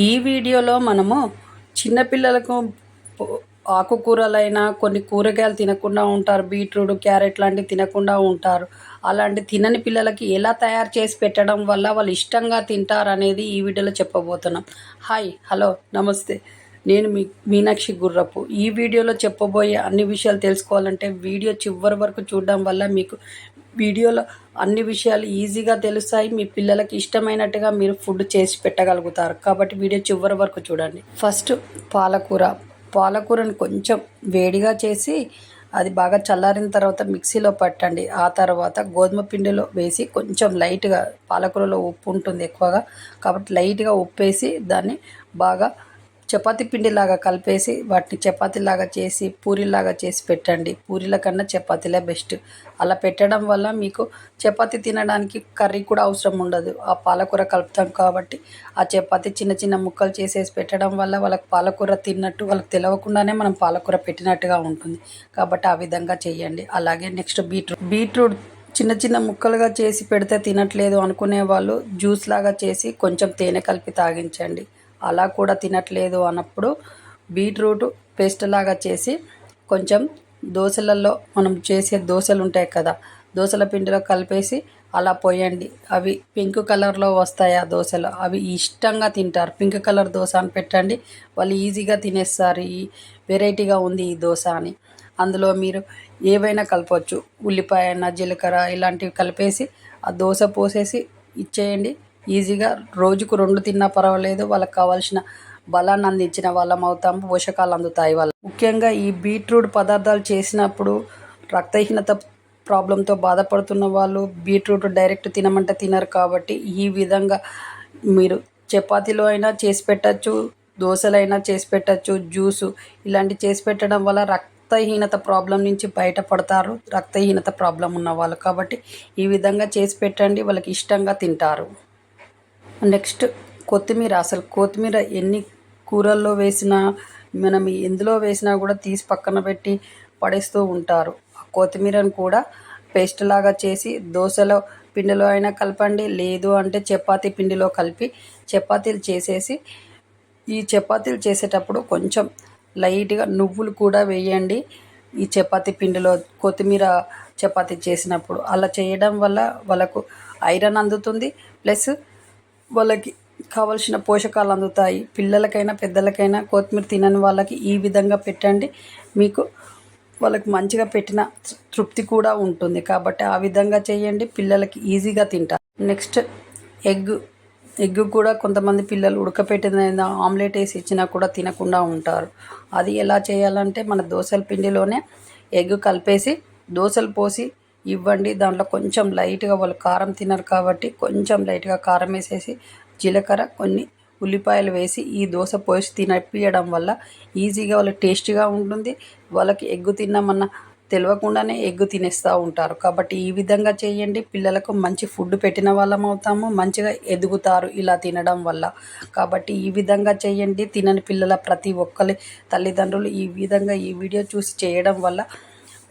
ఈ వీడియోలో మనము చిన్నపిల్లలకు ఆకుకూరలైనా కొన్ని కూరగాయలు తినకుండా ఉంటారు. బీట్రూట్, క్యారెట్ లాంటివి తినకుండా ఉంటారు. అలాంటి తినని పిల్లలకి ఎలా తయారు చేసి పెట్టడం వల్ల వాళ్ళు ఇష్టంగా తింటారనేది ఈ వీడియోలో చెప్పబోతున్నాం. హాయ్, హలో, నమస్తే. నేను మీనాక్షి గుర్రపు. ఈ వీడియోలో చెప్పబోయే అన్ని విషయాలు తెలుసుకోవాలంటే వీడియో చివరి వరకు చూడడం వల్ల మీకు వీడియోలో అన్ని విషయాలు ఈజీగా తెలుస్తాయి. మీ పిల్లలకి ఇష్టమైనట్టుగా మీరు ఫుడ్ చేసి పెట్టగలుగుతారు. కాబట్టి వీడియో చివరి వరకు చూడండి. ఫస్ట్ పాలకూరని కొంచెం వేడిగా చేసి అది బాగా చల్లారిన తర్వాత మిక్సీలో పట్టండి. ఆ తర్వాత గోధుమ పిండిలో వేసి కొంచెం లైట్గా, పాలకూరలో ఉప్పు ఉంటుంది ఎక్కువగా, కాబట్టి లైట్గా ఉప్పు వేసి దాన్ని బాగా చపాతీ పిండిలాగా కలిపేసి వాటిని చపాతీలాగా చేసి పూరీలాగా చేసి పెట్టండి. పూరీల కన్నా చపాతీలే బెస్ట్. అలా పెట్టడం వల్ల మీకు చపాతీ తినడానికి కర్రీ కూడా అవసరం ఉండదు. ఆ పాలకూర కలుపుతాం కాబట్టి ఆ చపాతీ చిన్న చిన్న ముక్కలు చేసేసి పెట్టడం వల్ల వాళ్ళకి పాలకూర తిన్నట్టు వాళ్ళకి తెలియకుండానే మనం పాలకూర పెట్టినట్టుగా ఉంటుంది. కాబట్టి ఆ విధంగా చేయండి. అలాగే నెక్స్ట్ బీట్రూట్ చిన్న చిన్న ముక్కలుగా చేసి పెడితే తినట్లేదు అనుకునే వాళ్ళు జ్యూస్ లాగా చేసి కొంచెం తేనె కలిపి తాగించండి. అలా కూడా తినట్లేదు అన్నప్పుడు బీట్రూట్ పేస్ట్ లాగా చేసి కొంచెం దోశలలో మనం చేసే దోశలు ఉంటాయి కదా, దోశల పిండిలో కలిపేసి అలా పోయండి. అవి పింక్ కలర్లో వస్తాయి. ఆ దోశలు అవి ఇష్టంగా తింటారు. పింక్ కలర్ దోశ అని పెట్టండి, వాళ్ళు ఈజీగా తినేస్తారు. ఈ వెరైటీగా ఉంది ఈ దోశ అని. అందులో మీరు ఏవైనా కలపవచ్చు. ఉల్లిపాయ అయినా, జీలకర్ర ఇలాంటివి కలిపేసి ఆ దోశ పోసేసి ఇచ్చేయండి. ఈజీగా రోజుకు 2 తిన్నా పర్వాలేదు. వాళ్ళకి కావాల్సిన బలాన్ని అందించిన వాళ్ళం అవుతాము. పోషకాలు అందుతాయి వాళ్ళకి. ముఖ్యంగా ఈ బీట్రూట్ పదార్థాలు చేసినప్పుడు రక్తహీనత ప్రాబ్లంతో బాధపడుతున్న వాళ్ళు బీట్రూట్ డైరెక్ట్ తినమంటే తినరు. కాబట్టి ఈ విధంగా మీరు చపాతీలో అయినా చేసి పెట్టచ్చు, దోశలైనా చేసి పెట్టచ్చు, జ్యూసు ఇలాంటివి చేసి పెట్టడం వల్ల రక్తహీనత ప్రాబ్లం నుంచి బయటపడతారు. రక్తహీనత ప్రాబ్లం ఉన్న వాళ్ళు కాబట్టి ఈ విధంగా చేసి పెట్టండి, వాళ్ళకి ఇష్టంగా తింటారు. నెక్స్ట్ కొత్తిమీర ఎన్ని కూరల్లో వేసినా, మనం ఎందులో వేసినా కూడా తీసి పక్కన పెట్టి పడేస్తూ ఉంటారు. ఆ కొత్తిమీరను కూడా పేస్ట్ లాగా చేసి దోశలో పిండిలో అయినా కలపండి, లేదు అంటే చపాతీ పిండిలో కలిపి చపాతీలు చేసేసి ఈ చపాతీలు చేసేటప్పుడు కొంచెం లైట్గా నువ్వులు కూడా వేయండి ఈ చపాతీ పిండిలో. కొత్తిమీర చపాతీ చేసినప్పుడు అలా చేయడం వల్ల వాళ్ళకు ఐరన్ అందుతుంది, ప్లస్ వాళ్ళకి కావలసిన పోషకాలు అందుతాయి. పిల్లలకైనా పెద్దలకైనా కొత్తిమీర తినని వాళ్ళకి ఈ విధంగా పెట్టండి. మీకు వాళ్ళకి మంచిగా పెట్టిన తృప్తి కూడా ఉంటుంది. కాబట్టి ఆ విధంగా చేయండి, పిల్లలకి ఈజీగా తింటారు. నెక్స్ట్ ఎగ్ కూడా కొంతమంది పిల్లలు ఉడకపెట్టిన ఆమ్లెట్ వేసి ఇచ్చినా కూడా తినకుండా ఉంటారు. అది ఎలా చేయాలంటే మన దోశల పిండిలోనే ఎగ్ కలిపేసి దోశలు పోసి ఇవ్వండి. దాంట్లో కొంచెం లైట్గా, వాళ్ళు కారం తినరు కాబట్టి కొంచెం లైట్గా కారం వేసేసి జీలకర్ర, కొన్ని ఉల్లిపాయలు వేసి ఈ దోశ పోసి తినిపియడం వల్ల ఈజీగా వాళ్ళకి టేస్టీగా ఉంటుంది. వాళ్ళకి ఎగ్గు తిన్నామన్న తెలియకుండానే ఎగ్గు తినేస్తూ ఉంటారు. కాబట్టి ఈ విధంగా చేయండి, పిల్లలకు మంచి ఫుడ్ పెట్టిన వాళ్ళం అవుతాము, మంచిగా ఎదుగుతారు ఇలా తినడం వల్ల. కాబట్టి ఈ విధంగా చేయండి. తినని పిల్లల ప్రతి ఒక్కరి తల్లిదండ్రులు ఈ విధంగా ఈ వీడియో చూసి చేయడం వల్ల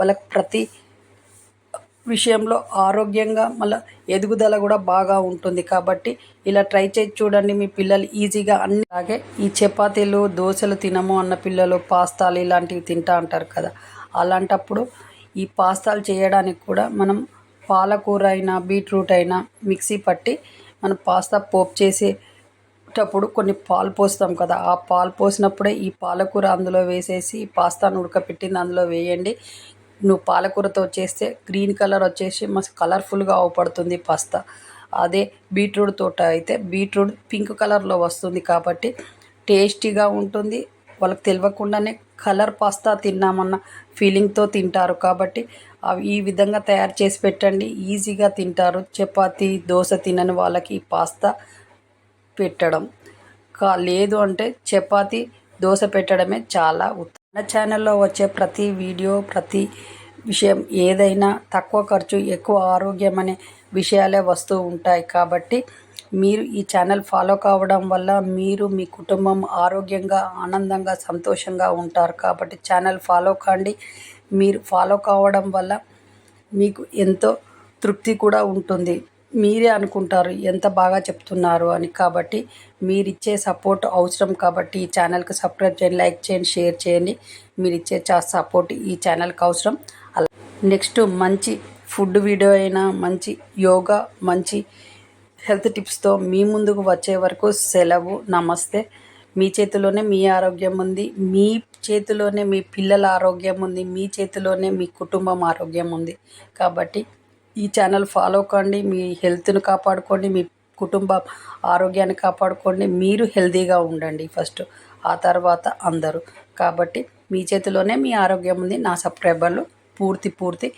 వాళ్ళకి ప్రతి విషయంలో ఆరోగ్యంగా మళ్ళీ ఎదుగుదల కూడా బాగా ఉంటుంది. కాబట్టి ఇలా ట్రై చేసి చూడండి, మీ పిల్లలు ఈజీగా అన్ని. అలాగే ఈ చపాతీలు, దోశలు తినము అన్న పిల్లలు పాస్తాలు ఇలాంటివి తింటా అంటారు కదా, అలాంటప్పుడు ఈ పాస్తాలు చేయడానికి కూడా మనం పాలకూర అయినా బీట్రూట్ అయినా మిక్సీ పట్టి మనం పాస్తా పోపు చేసేటప్పుడు కొన్ని పాలు పోస్తాం కదా, ఆ పాలు పోసినప్పుడే ఈ పాలకూర అందులో వేసేసి పాస్తాను ఉడకపెట్టింది అందులో వేయండి. నువ్వు పాలకూరతో చేస్తే గ్రీన్ కలర్ వచ్చేసి మస్తు కలర్ఫుల్గా అవపడుతుంది పాస్తా. అదే బీట్రూట్ తోట అయితే బీట్రూట్ పింక్ కలర్లో వస్తుంది కాబట్టి టేస్టీగా ఉంటుంది. వాళ్ళకి తెలియకుండానే కలర్ పాస్తా తిన్నామన్న ఫీలింగ్తో తింటారు. కాబట్టి అవి ఈ విధంగా తయారు చేసి పెట్టండి, ఈజీగా తింటారు. చపాతీ, దోశ తినని వాళ్ళకి ఈ పాస్తా పెట్టడం లేదు అంటే చపాతీ, దోశ పెట్టడమే చాలా ఉత్తమం. మన ఛానల్లో వచ్చే ప్రతి వీడియో, ప్రతి విషయం ఏదైనా తక్కువ ఖర్చు ఎక్కువ ఆరోగ్యం అనే విషయాలే వస్తూ ఉంటాయి. కాబట్టి మీరు ఈ ఛానల్ ఫాలో కావడం వల్ల మీరు, మీ కుటుంబం ఆరోగ్యంగా, ఆనందంగా, సంతోషంగా ఉంటారు. కాబట్టి ఛానల్ ఫాలో కాండి. మీరు ఫాలో కావడం వల్ల మీకు ఎంతో తృప్తి కూడా ఉంటుంది. మీరే అనుకుంటారు ఎంత బాగా చెప్తున్నారు అని. కాబట్టి మీరిచ్చే సపోర్ట్ అవసరం. కాబట్టి ఈ ఛానల్కి సబ్స్క్రైబ్ చేయండి, లైక్ చేయండి, షేర్ చేయండి. మీరిచ్చే సపోర్ట్ ఈ ఛానల్కి అవసరం. అలా నెక్స్ట్ మంచి ఫుడ్ వీడియో అయినా, మంచి యోగా, మంచి హెల్త్ టిప్స్తో మీ ముందుకు వచ్చే వరకు సెలవు. నమస్తే. మీ చేతిలోనే మీ ఆరోగ్యం ఉంది. మీ చేతిలోనే మీ పిల్లల ఆరోగ్యం ఉంది. మీ చేతిలోనే మీ కుటుంబం ఆరోగ్యం ఉంది. కాబట్టి ఈ ఛానల్ ఫాలో కండి. మీ హెల్త్ను కాపాడుకోండి, మీ కుటుంబ ఆరోగ్యాన్ని కాపాడుకోండి. మీరు హెల్తీగా ఉండండి ఫస్ట్, ఆ తర్వాత అందరూ. కాబట్టి మీ చేతిలోనే మీ ఆరోగ్యం ఉంది. నా సబ్స్క్రైబర్లు పూర్తి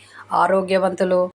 ఆరోగ్యవంతులు.